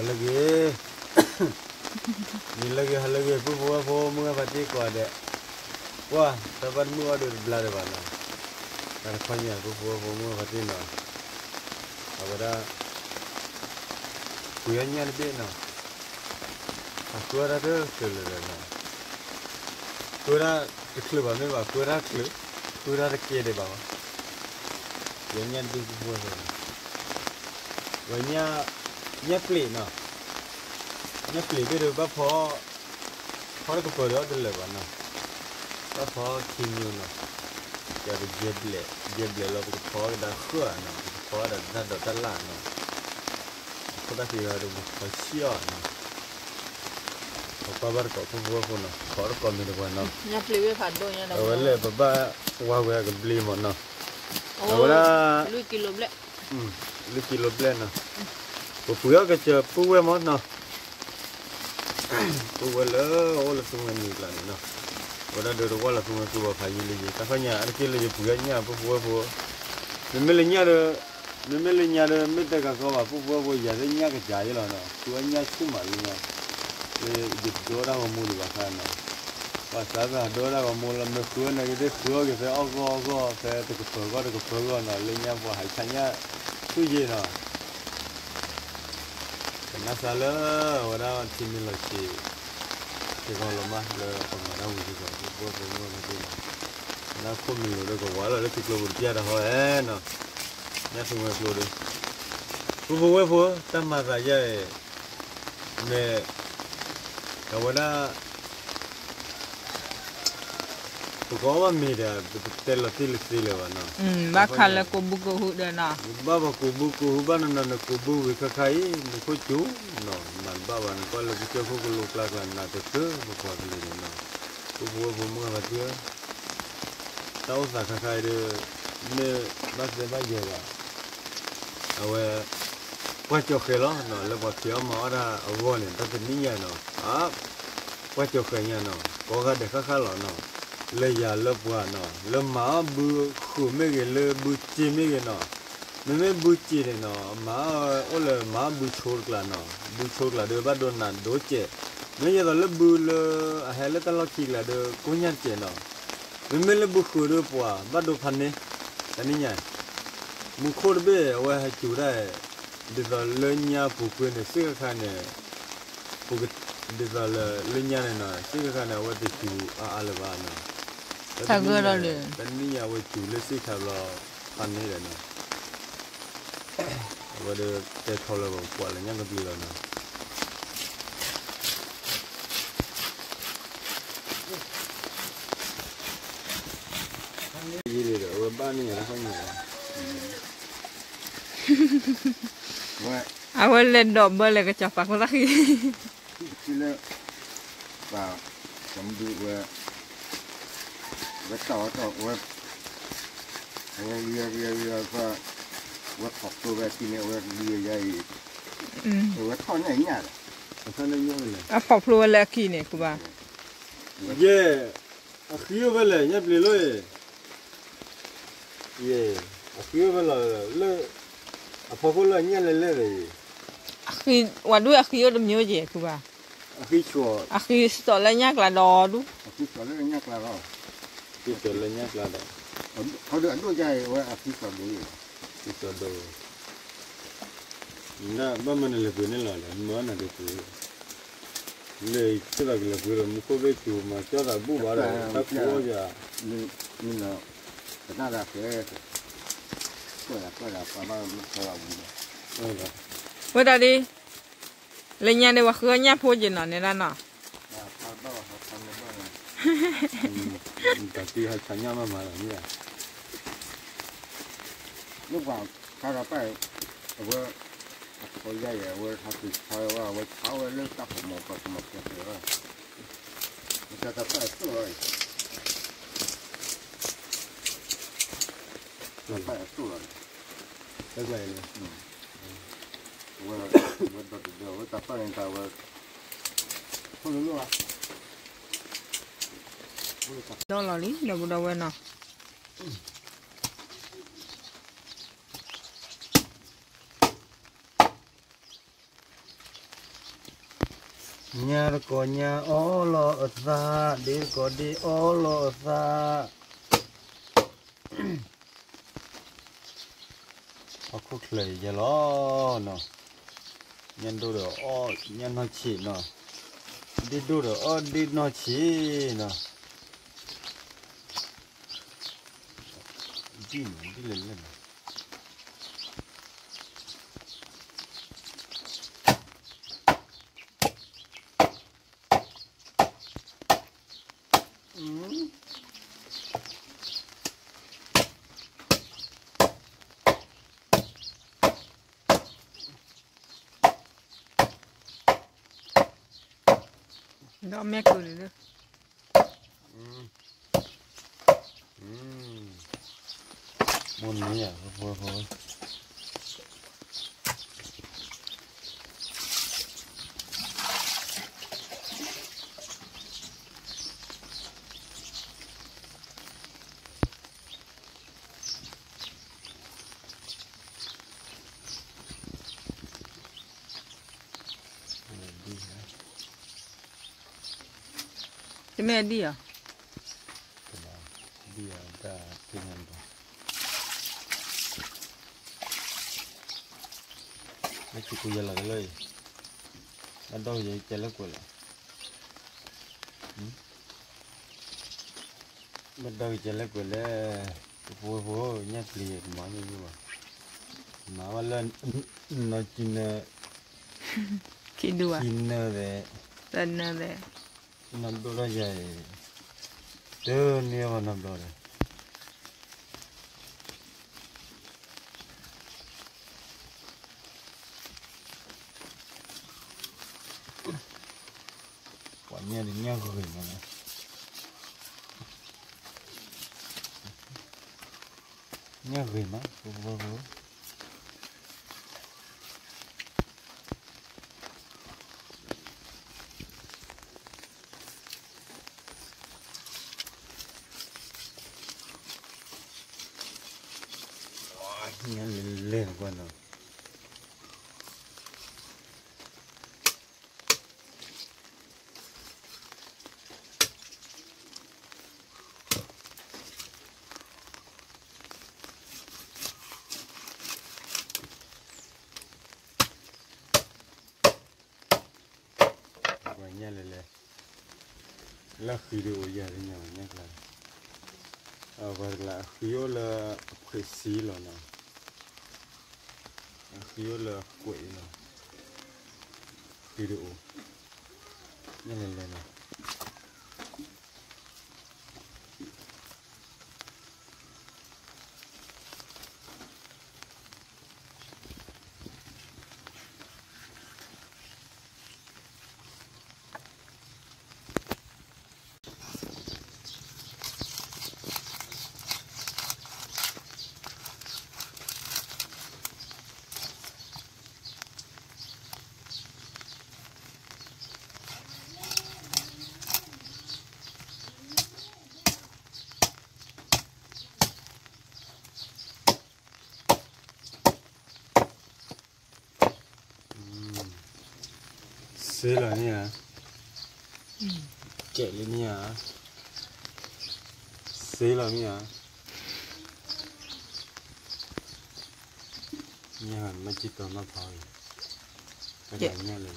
lagi, ni lagi hal lagi pupuk mua pasti kau ada. Wah, taban mua ada belah ada mana. Karena banyak pupuk mua pasti no. Apa dah? Kuyanya lebih no. Aku ada tu kelihatan no. Kura kelih bawa ni bawa kura kelih, kura rekie deh bawa. Kuyanya lebih pupuk no. Banyak nyepli no. Nyepli itu bapa orang kepada ada lepas no. Bapa kinyu no. Jadi jeble lalu bapa dah kuat no. Bapa dah telan no. Aku dah kira ada bersia no. Bapa berkau pun no. Kau kau ni lepas no. Nyepli we padu nya dah. Awalnya bapa wah beli mana. Awalnya 2 kilo blek. 2 kilo blek no. Puya kerja puya mana? Puya le semua ni lah no. Orang ada orang semua tu apa lagi? Katanya ada kilo je puyanya puya. Memelinya ada mesti kau apa puya jadi kerja je lah no. Puyanya cuma ni no. Di orang mulu bahkan no. Pasal orang mulu mesti nak kita agak saya terkepergok no. Lenya buat hanya tu je no. Masalah orang sini lagi, kalau lemah le pengarang juga, buat macam nak komilu le kau walau le tiklo berjaya dah no, ni semua keluar. Buat tambah saja, me kawana, tu kau apa media, betul lewan no. Bakal kubu dah na. Bapa kubu banan kubu kakai kucu no man bapa kalau kita kubu kelak na tu buat beli no kubu bunga baca tahu tak kakai ni bahasa baca lah awe wajah kelo no lepas dia mau ada awal ni tapi ni no wajah kelnya no kau ada kakak no le ya le buat no le ma bu kume le bu cimi no memang bu ciri no ma oleh ma bu chorkla no bu chorkla de badon na doce memang ya le bu le hele talak kila de kunyan ce no memang le bu kuru pua badon pane tani nya mu korbe awak cura de le nya pukul ni sekarang ni pukul de le nya ni no sekarang ni awak tu alaba no. Tagar ada. Dan ni ya, awak jual sih kalau panen dah no. Awak ada tekol awak kuat lagi yang kebila no. Jadi dah, awak bani ya, apa ni? Awal le double le kecapak lagi. Sila, bah, sambil tahu dia apa thọc tôi về thì này dia vậy thon này nhá thon này nhá à phọc luôn là kỳ này của bà yeah akhiyo vele nhấp lì lôi yeah akhiyo vele le phọc vele nhá le akhi waduh akhiyo đâm nhớ gì của bà akhiyo chua akhiyo sợ là nhắc là đò đúng akhiyo sợ là nhắc là đò akhiyo le nhá là đòเขาเดินด้วยใจว่าakhiyo sợด้วยitu do, na bapa ni lebih ni lah, mana ada tu, le kita lebih lah, muka beku macam ada bu bara, tak kuat je. Ni lah, kita dah ke, kau dah apa kau Oh, What tadi? Lenya ni waktunya puji na ni lana. Tapi hanya mama ni ya. Lúc vào khai ra phải vừa có dây vừa tháo từ khai vào vừa tháo vừa lên tập một cái nữa mình sẽ tập phải rồi phải rồi Cái gì này? vừa tập vừa tập phải người ta vừa không đúng luôn à Đâu là lý, đâu quên nào. nhà nó có nhà ó lo xa đi có đi ó lo xa họ khúc lầy giờ lo nó nhân đô được ó nhân nó chỉ nó đi đô được ó đi nó chỉ nó đi lên lên đó mẹ cười nữa môn này à thôi thôi thế mẹ đi à đi ra cái này đó nó chỉ có giờ là cái lời nó đâu vậy chơi lớp của lại bắt đầu chơi lớp của lại vô vô nhát liệt mà như mà lên nó chỉ là khi đùa chín rồi lần này năm đô la vậy từ nhiều mà năm đô la quả nhiên thì nhau rồi mà nhau rồi mà vô vô lên qua nào qua nhà lên là khi điều giờ thì nhau nhắc là và là khi là phải xí rồi nè khi là quậy nè khi điều nhắc lên nè xí là nha chạy lên nha xí là nha nhà mà chỉ tao nó thôi cái này nha là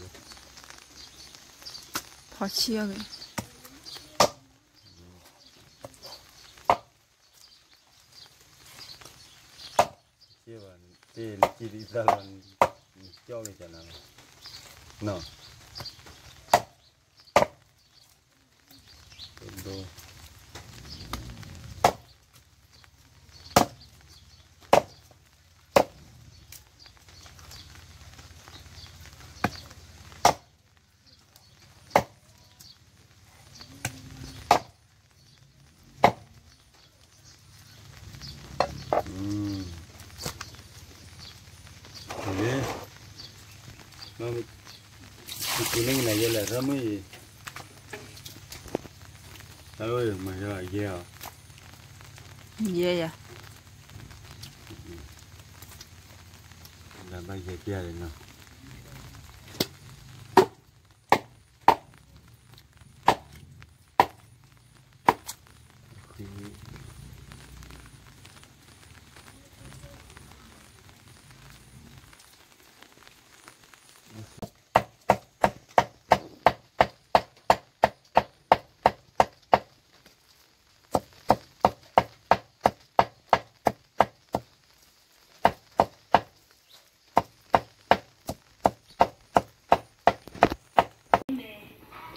họ chia rồi chia vào chỉ đi ra là cho cái nào no đồ thế nó cái này là là rắm ấy ơi mà rồi ghê ghê à là bây giờ kia rồi nè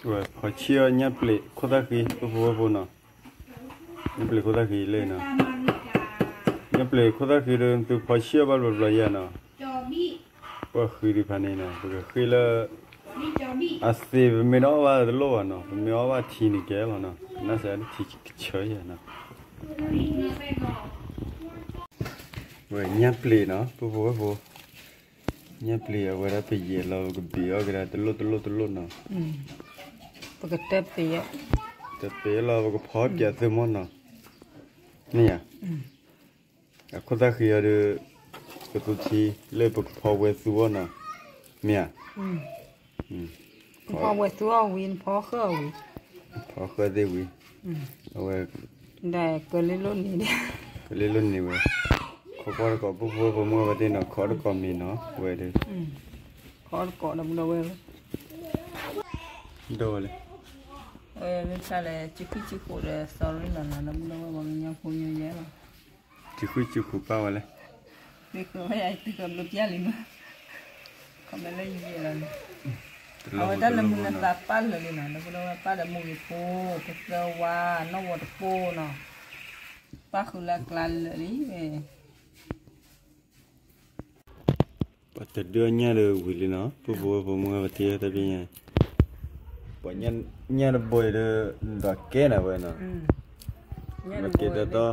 rồi họ chia nhát lệ khó ta khi có phù hợp nào nhát lệ khó ta khi lên nào nhát lệ khó ta khi rồi từ họ chia bao lâu rồi nào và khi đi phản này nào khi là ase mình nóiว่าlâu à nào mình nóiว่าทีนี่แกแล้วnào nó sẽทีchơi vậy nào rồi nhát lệ nó phù hợp nhát lệ ở đây bây giờ là cái bia ở cái đó từ lâu nàoปกติเปีย แต่เปเราก็พอแก่เสมอนะนี่อ่ะคนตาคือเดือตัวทีเลยพอเวสัวนะเนี่ยพอเวตัววินพอเคอวิ พอเคยได้วิเอาไว้ ได้ก็เลยรุ่นนี้เนี่ย ก็เลยรุ่นนี้เว้ยเขาพอก็ปุ๊บผมก็ว่าที่น่ะขอก็มีเนาะเว้ยเด้ขอก็ดำดาวเว้ยโดเลยไม่ใช่เลยจิคุเลยสอนนี่นะดำดาวเว้ยมันยังพูดเยอะเลยจิคุป้าวะเลยไม่เคยไม่ไอ้ที่กับลูกยาลิมเขาไม่เล่นเยอะเลยเอาแต่ละมุนตาปั้นเลยนะดำดาวปั้นแต่มุยโป้ก็เสือว่านวัดโป้เนาะป้าคือละกลั่นเลยเว้ยปัจจุบันเนี่ยเลยวิลล์เนาะปุ๊บผมก็ว่าที่แต่เป็นยังปะเนี่ยเราบ่อยเลยดอกแก่นะเว้ยเนาะดอกแก่ต่อ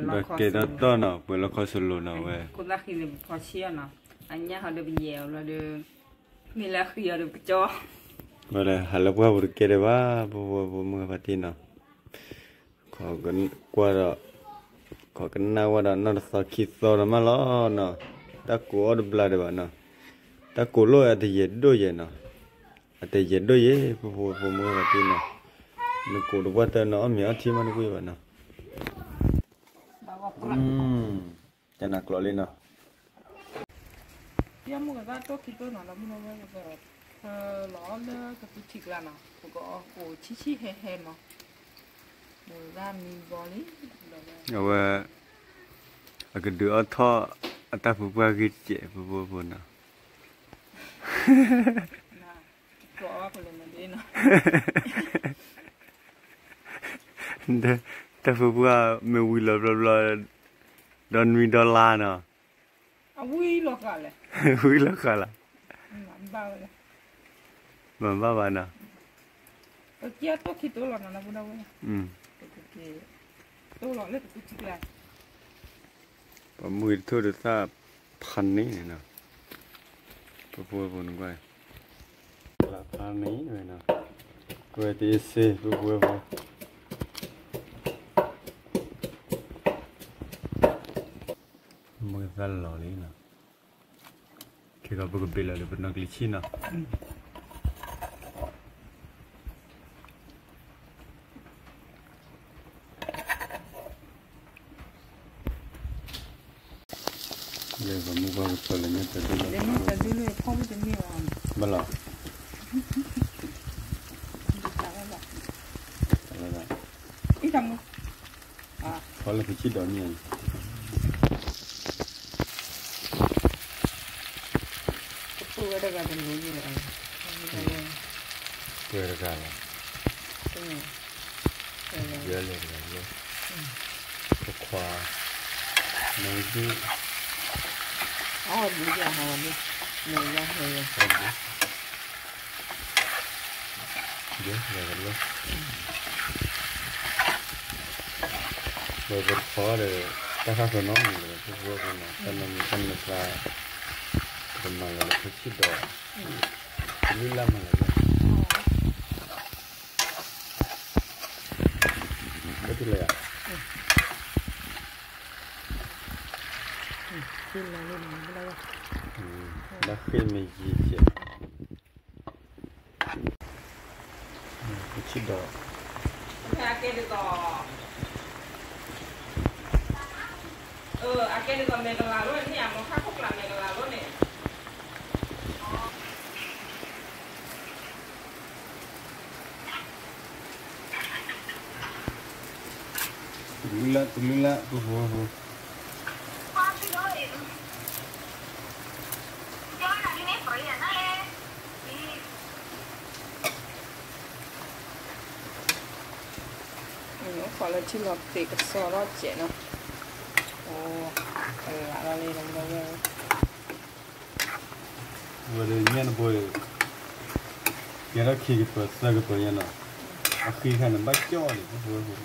ดอกแก่ต่อเนาะเปิดแล้วเขาสโลเนาะเว้ยคนละคือพอเชี่ยเนาะอันนี้เขาเดินไปเยี่ยวแล้วเดินมีละคือเดินไปจ่อว่าเลยฮัลโหลว่าบุกเกเรว่าผมก็ว่าที่เนาะขอกันกว่าเราขอกันน่าว่าเราน่าจะสักคิดต่อแล้วมาล้อเนาะตะกูอดบลาเดบ้าเนาะตะกูโลอาทิตย์เย็นด้วยเนาะอาทิตย์เย็นด้วยผมก็ว่าที่เนาะนึกกูดูว่าแต่เนาะมีอาทิตย์มันกูอยู่เนาะจะนักกลัวเลยเนาะยังมึงก็ตัวคิดตัวเนาะแล้วมึงว่าแบบล้อเลือกกับชิกแล้วเนาะกูก็กูชี้เฮ่ๆเนาะเดี๋ยวด้านมีบอลลี่เอาว่าก็ดูเอาท่อตาผู้ว่ากิจเจ็บผู้เนาะตัวว่าคนละมันดีเนาะแต่ผู้ว่าไม่วิลล์ดอนมีดอลลาร์เนาะวิลล์กันเลยวิลล์กันละมันบ้าเลยมันบ้าเนาะเจ้าตัวคิดตัวหล่อนะบุญเอาไว้ตัวหล่อเล็กตัวชิกเลยผมมือโทรศัพท์พันนี้เนาะผู้ว่านึกว่าละพันนี้เลยเนาะก็ที่เซ่ผู้ว่ามือสั่นหล่อเลยเนาะแค่ก็บุกเบลล์เลยเป็นนักลิชินะเลยผมก็ตัวเล็กนิดเดียวเดี๋ยวมันจะดูเลยพ่อไม่จะมีอ่ะบ้าหรออีทำพอแล้วพี่คิดดอกนี่ตัวอะไรกันเป็นรู้อยู่เลยตัวอะไรกันเยอะเลยก็ควาน้อยที่อ๋อดีจังฮะดีเหนื่อยจังเลยเยอะเลยเราเป็นพอเลยถ้าข้าคนน้องเลยพวกคนน่ะตอนนั้นมีคนมาสาเป็นมาแล้วเขาคิดดอกลิลามาเลยก็ที่เลยอ่ะขึ้นแล้วนี่มันไม่ได้แล้วขึ้นไม่กี่เจ็ดเขาคิดดอกอาเกดิก็อาเกดิก็เมกะลาโรเนี่ยมันค่าพวกเราเมกะลาโรเนี่ยตุลิละผู้ เ nó khỏi là chỉ lọt tị cái sò đó trẻ nó ồ là lên đồng đâu vừa rồi nhá nó bồi cái đó khi cái bờ xa cái bờ nhá nó khi khai nó bắt cho thì nó vừa vừa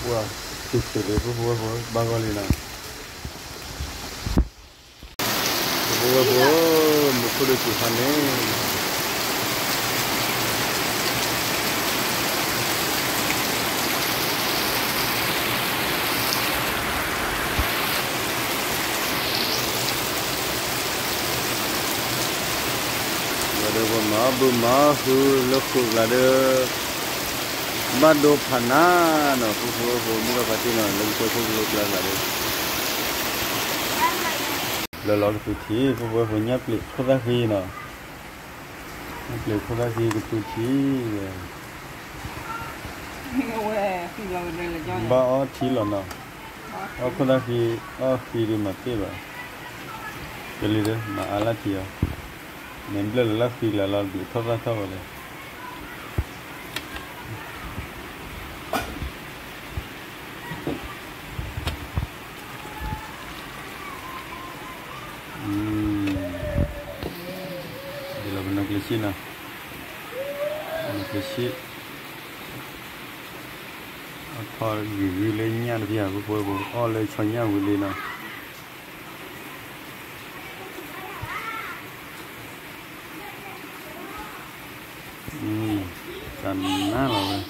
wow chụp từ đấy vừa vừa ba con này nào vừa vừa một cái đôi chụp hành đấy được mà bự mà hư lúc là được bắt đầu phản á nó phụ mua cái gì nó lần cuối lúc là được là cái túi thí phụ nhấp lịch không ra khi nó nhấp lịch không ra khi cái túi thí ba ở thí là nó ở không ra khi ở khi đi mà tiếp rồi cái gì đó mà ala thí à nên là khi là bị thoát ra thôi rồi đây là bên cái gì nào cái gì thôi gửi lên nhà thì à cô cô lấy cho nhà gửi lên nào cần ná rồi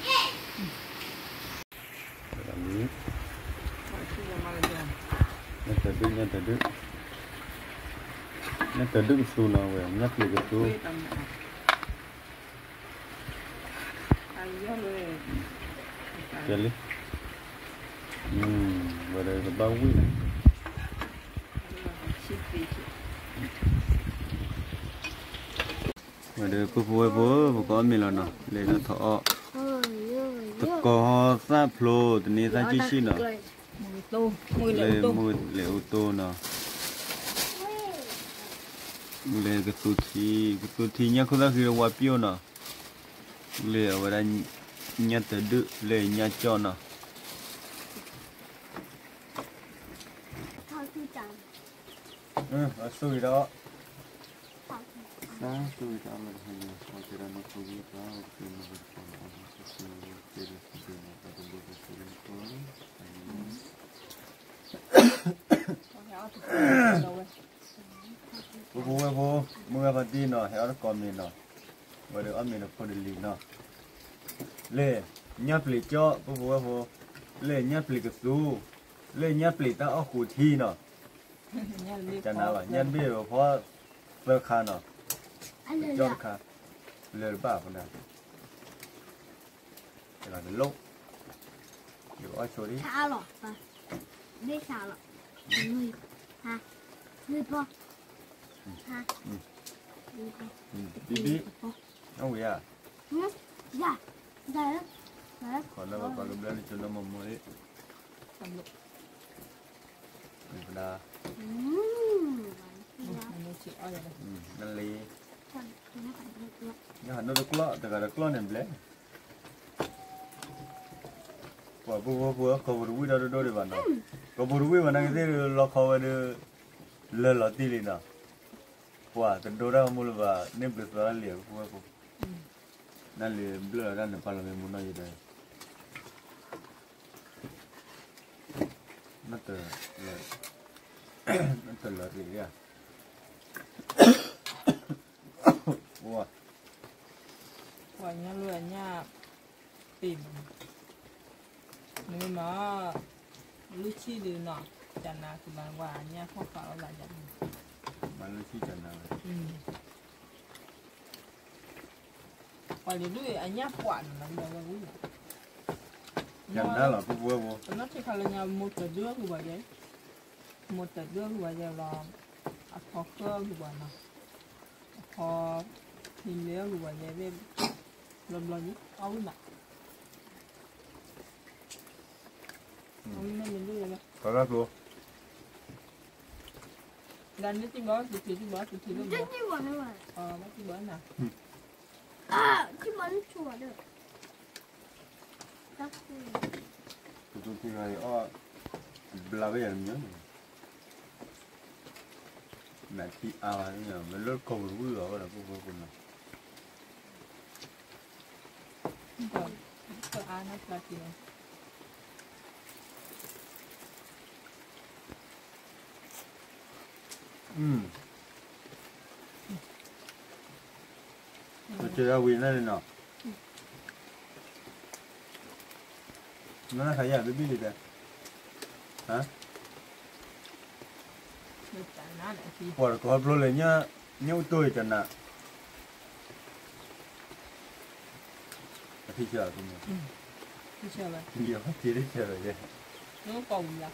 nhặt từ đứt su nào vậy nhặt được cái su chơi đi vào đây có bao quý này vào đây có bố con mình là nào lấy nó thọ tất có sa plo từ này ra chi chi nào lấy mùi ô tô nào lấy cái túi thi nhá không ra khi qua piêu nào lấy ở đây nhá từ đứt lấy nhá cho nào ở suy đó sáng suy đó là hay là có thể là nó có gì đó thì nó sẽ còn ở cái suy cái điều mà ta cũng được suy thôi bố mua vật đi nó héo nó còn mình nó và được ăn mình nó có được lì nó lê nhấp lì cho bố lê nhấp lì cái su lê nhấp lì ta ở khu thi nó chẳng nào vậy nhân biết rồi phó lơ khá nó cho nó khá lơ bảo con nào để là cái lốc kiểu ai số đi xả lọ đi xả lọ người ha người po ha đi không vậy à dạ dạ còn nó còn lúc lên cho nó mồm mới mình đãนั่นเลยนี่หันดูกล้อแต่ก็กล้อเนี่ยเปล่าว่าบัวเขาบริวิดาดูดีบ้านเราเขาบริวิวันนั้นก็ที่เราเขาว่าดูเล่หล่อตีเลยนะว่าแต่ดูเราไม่รู้ว่าเนี่ยเปล่าอะไรเลยบัวนั่นเลยเปล่าด้านนั้นพาเราไปมุ่งหน้าอยู่ได้นั่นเตอเลยนั่นเตอหล่อตีเลยquả nha lừa nha tìm nếu mà lúc chi được nọ chẳng nào thì bạn quả nha không phải là chẳng mà lúc chi chẳng nào quả thì lúc anh nhá quản là nhiều là vui chẳng đó là cái vua vô nó chỉ phải là nhà một tờ nước của bà ấy một tờ nước của bà giờ là khó cơ của bà nào khó thì nếu của bà ấy bên lần nhất ấu nè có ra cô đàn nó chỉ bó chỉ luôn Rất như bọn nó mà. nó chỉ bó nào À, chứ bọn nó chùa được. Đó. tôi thì là là bây giờ nhớ mẹ chị nhờ mình lớn cầu vui ở là cô nào có ai nó là gì tôi chơi ra win này nè nó thấy à biết gì đấy hả hoặc có luôn là nhá nhau tôi chẳng nè thì chờ tôi thì chờ vậy nhiều thì đấy chờ rồi đấy nó cùng là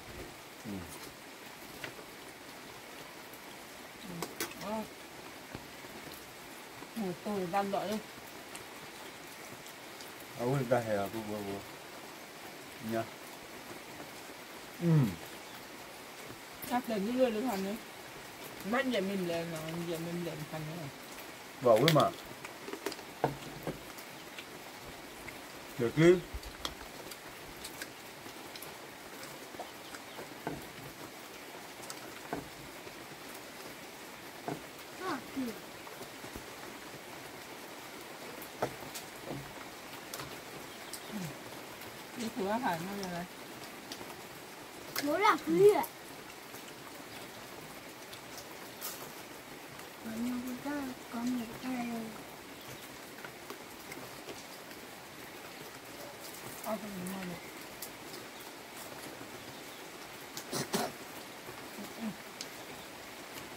tôi đang đợi đi ôi ta hè cô vừa nha chắc là những người được thành đấy mắt giờ mình lên nó giờ mình lên thành này vào với mà được chứ đi thử hải nó này Nó là kia. Ở nhà người ta có một cái ở bên ngoài này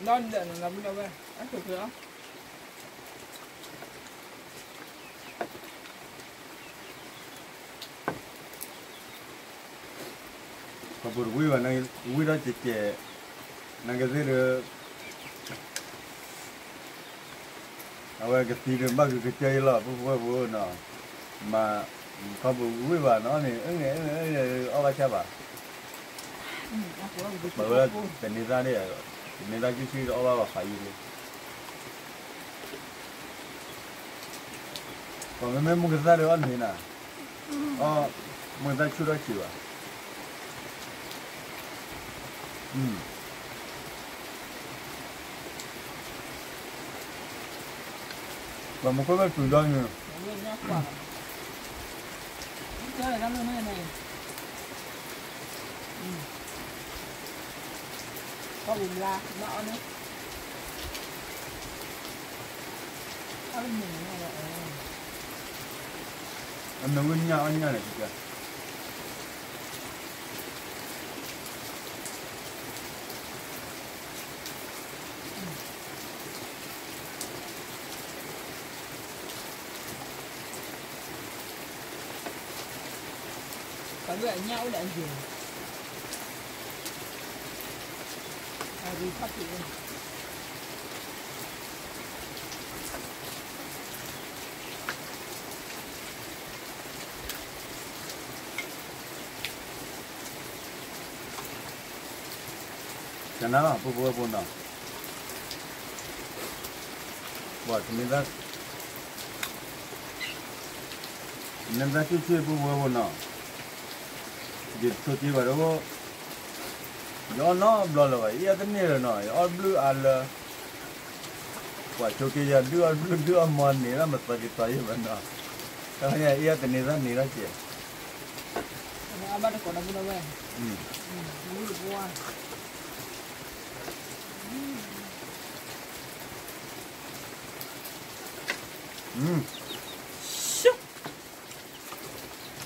non để nó làm đâu vậy ăn thử nữa có bữa vui và này vui đó chỉ kể năng cái gì được cái gì được bắt cái chơi là vui nó mà có bữa vui và nó này ở ba cha bà bởi vìเป็นนิราเนี่ยนิราชื่อเอาว่าขายอยู่เลยcòn mấy món cái gì đó ăn thì nào mình ta chưa được chịu à và một cái chủ đơn nữa chơi là nó này có bùn la nọ nữa có mình này là anh nấu ăn nhau này kìa có đợi nhau để gì đi phát triển cái nào là bố bố nào bỏ thì mình ra chơi bố nào dịch số chi vào đó gió nó blo là vậy cái này là nói all blue all quả cho kia giờ đưa mòn này là một cái tay vậy đó cái này cái này ra chị bắt được còn đâu vậy mua được qua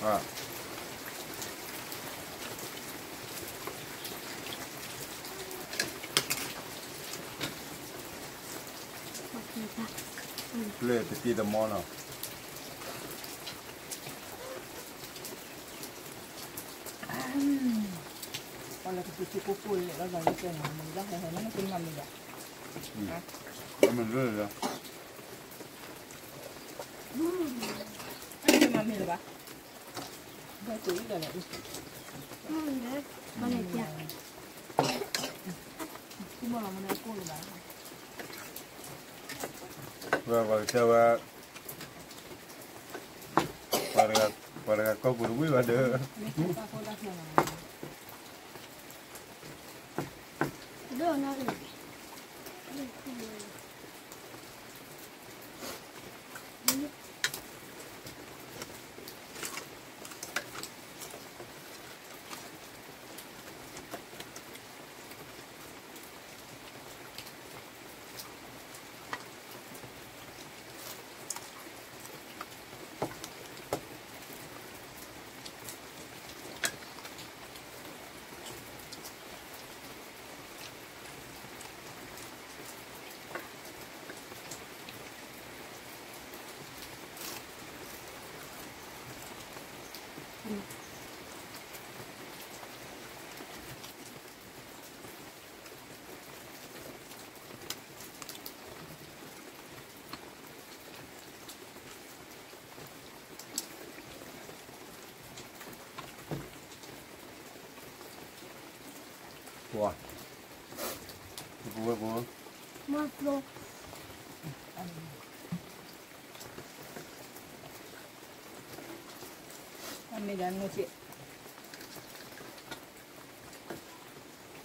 à play the tea the mono còn là cái chị cô phơi nó vào cái chân mình rất là nó kinh ngầm mình vậy mình rất là kinh ngầm mình là ba cái túi rồi lại đấy con này kìa ที่มันเราไม่ได้กู้เลยนะ và theo para có buru buru ada ไม่ใช่ป้าเขาได้เท่าไหร่ เรื่องนั่นเอง wow bố มาโล ถ้าไม่ได้เงินเสีย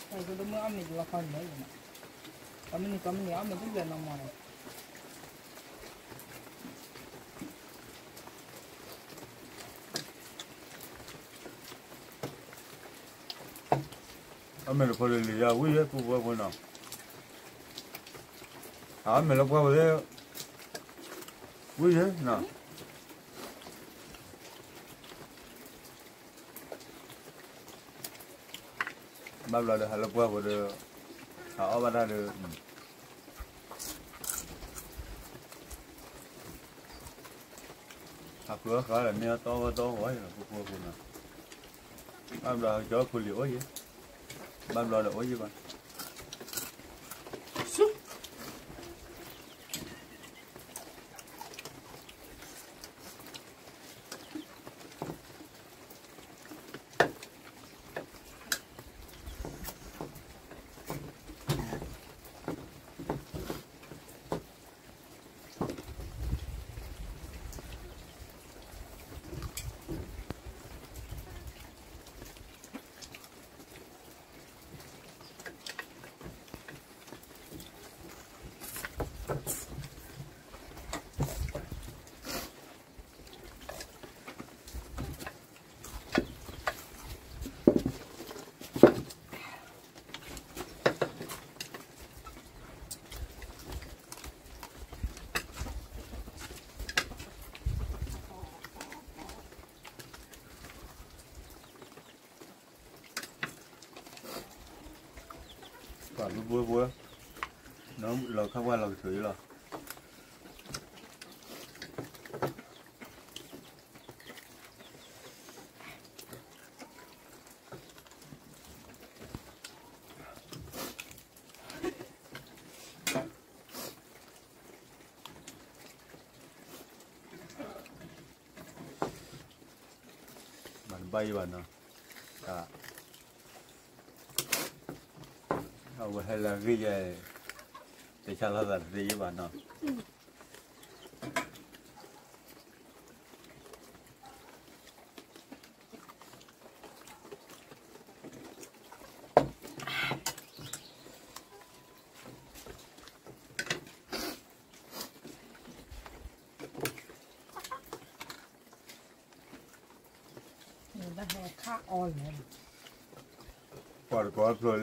ใส่ก็ต้องมือเอาไม่ดูละครเลยนะก็มันนี่เอาไม่ต้องเรียนน้องมอเลย me lo puedo liar uy pues bueno me lo puedo ver uy no bao giờ được lo puedo được họ bắt ra được học cửa khỏi là neo to hỏi là cô nè bao giờ cho cô liễu vậy bao giờ được gì bạn còn bữa nó lò không qua lò sưởi rồi bạn bay bạn nào à hay là ghi về để cho nó giật gì với bạn nào người ta hay khác oi này có rồi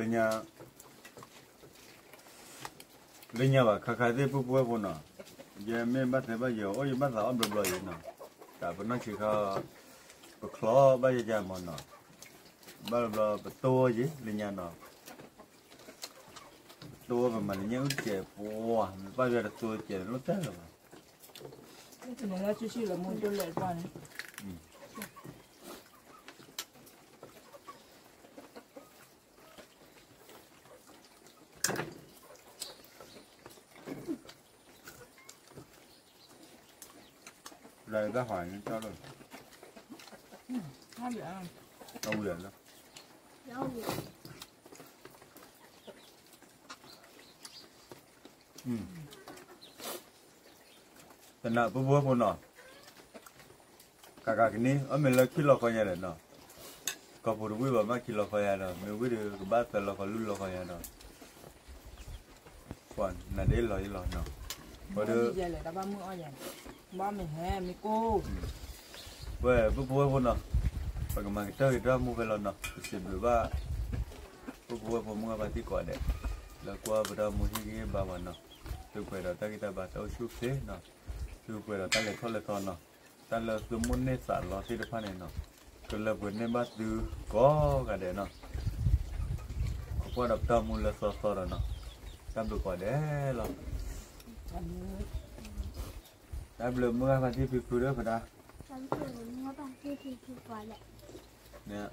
lên nhà bà khai thế bố nè giờ mình bắt thấy bây giờ ôi bắt sao được rồi nè cả bữa nó chỉ có khó bây giờ giờ mà nè bây giờ to gì lên nhà nè to mà mình nhớ trẻ wow bây giờ là to trẻ nó thế rồi cái này nó chỉ là một đôi lệ qua này đây ra hỏi cho rồi hai biển đâu biển đó đâu แต่น่ะปุ๊บๆพุ่นเนาะกากนี้มันละคิดละคอยาเนาะก็บ่รู้ว่ามาคิดละคอยาเนาะไม่รู้ก็บ้าแต่ละคอยลุ้นละคอยาเนาะก่อนน่ะได้ลอยเนาะบ่เด้อ ใหญ่เลยแต่ว่ามืออ้อยใหญ่บ้าไม่แห่ไม่โก้ เว้ยปุ๊บพุ่นเนาะปกมาเตอร์ดรามูไปแล้วเนาะสิแบบว่าปุ๊บผมมึงไปที่ก่อนเด้แล้วก็บ่ได้มูที่บ้าวันเนาะคือไปเราตั้งแต่บ้านเอาชุบเสเนาะคือไปเราตั้งแต่ทอดเลยตอนเนาะตั้งแต่สมุนในสารเราที่ได้พันเนาะก็เลยเปิดในบ้านดูก็กันเด้เนาะพอดับตามูลสอสอเนาะทำดูก่อนเด้เราได้เบลเมื่อวันที่พิคูเด้อพอดา ฉันเกิดเมื่อวันที่ที่ก่อนแหละ เนี่ย